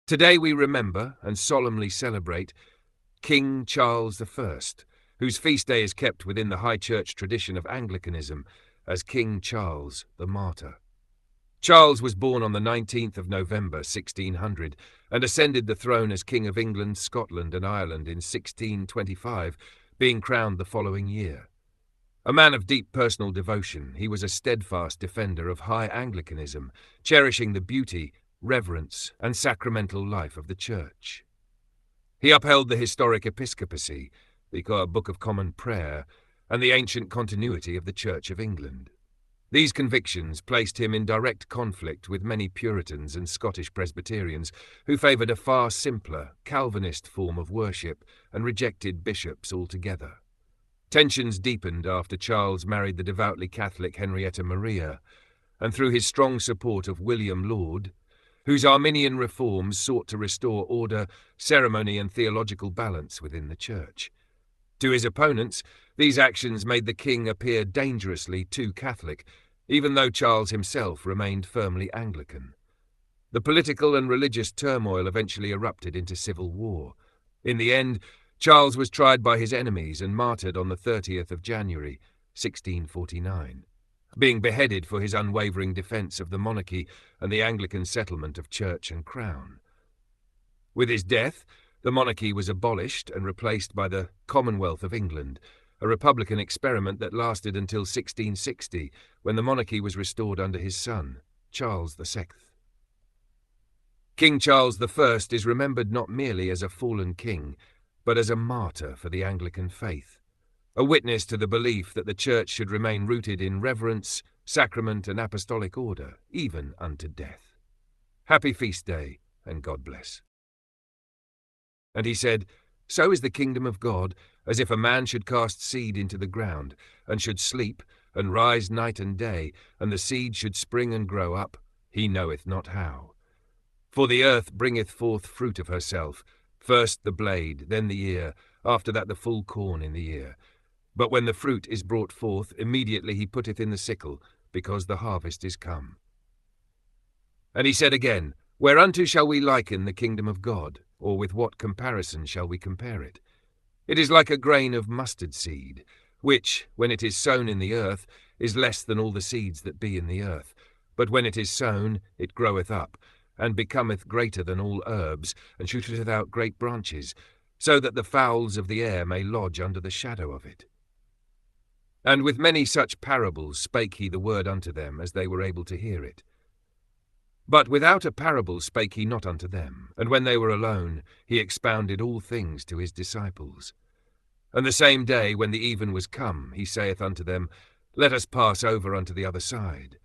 Today we remember and solemnly celebrate King Charles I, whose feast day is kept within the High Church tradition of Anglicanism as King Charles the Martyr. Charles was born on the 19th of November 1600 and ascended the throne as King of England, Scotland and Ireland in 1625, being crowned the following year. A man of deep personal devotion, he was a steadfast defender of high Anglicanism, cherishing the beauty, reverence and sacramental life of the Church. He upheld the historic episcopacy, the Book of Common Prayer, and the ancient continuity of the Church of England. These convictions placed him in direct conflict with many Puritans and Scottish Presbyterians who favoured a far simpler, Calvinist form of worship and rejected bishops altogether. Tensions deepened after Charles married the devoutly Catholic Henrietta Maria, and through his strong support of William Laud, whose Arminian reforms sought to restore order, ceremony and theological balance within the Church. To his opponents, these actions made the king appear dangerously too Catholic, even though Charles himself remained firmly Anglican. The political and religious turmoil eventually erupted into civil war. In the end, Charles was tried by his enemies and martyred on the 30th of January, 1649, being beheaded for his unwavering defence of the monarchy and the Anglican settlement of church and crown. With his death, the monarchy was abolished and replaced by the Commonwealth of England, a republican experiment that lasted until 1660, when the monarchy was restored under his son, Charles VI. King Charles I is remembered not merely as a fallen king, but as a martyr for the Anglican faith, a witness to the belief that the Church should remain rooted in reverence, sacrament and apostolic order, even unto death. Happy feast day, and God bless. And he said, So is the kingdom of God, as if a man should cast seed into the ground, and should sleep, and rise night and day, and the seed should spring and grow up, he knoweth not how. For the earth bringeth forth fruit of herself, first the blade, then the ear, after that the full corn in the ear. But when the fruit is brought forth, immediately he putteth in the sickle, because the harvest is come. And he said again, Whereunto shall we liken the kingdom of God, or with what comparison shall we compare it? It is like a grain of mustard seed, which, when it is sown in the earth, is less than all the seeds that be in the earth. But when it is sown, it groweth up, and becometh greater than all herbs, and shooteth out great branches, so that the fowls of the air may lodge under the shadow of it. And with many such parables spake he the word unto them, as they were able to hear it. But without a parable spake he not unto them, and when they were alone, he expounded all things to his disciples. And the same day, when the even was come, he saith unto them, Let us pass over unto the other side.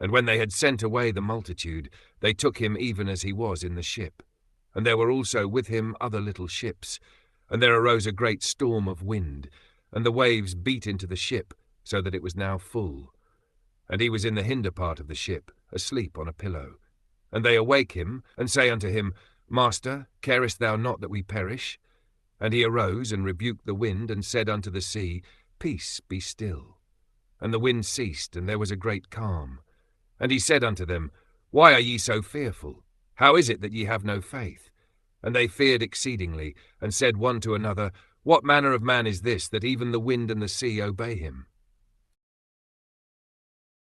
And when they had sent away the multitude, they took him even as he was in the ship. And there were also with him other little ships, and there arose a great storm of wind, and the waves beat into the ship, so that it was now full. And he was in the hinder part of the ship, asleep on a pillow. And they awake him, and say unto him, Master, carest thou not that we perish? And he arose, and rebuked the wind, and said unto the sea, Peace, be still. And the wind ceased, and there was a great calm. And he said unto them, Why are ye so fearful? How is it that ye have no faith? And they feared exceedingly, and said one to another, What manner of man is this, that even the wind and the sea obey him?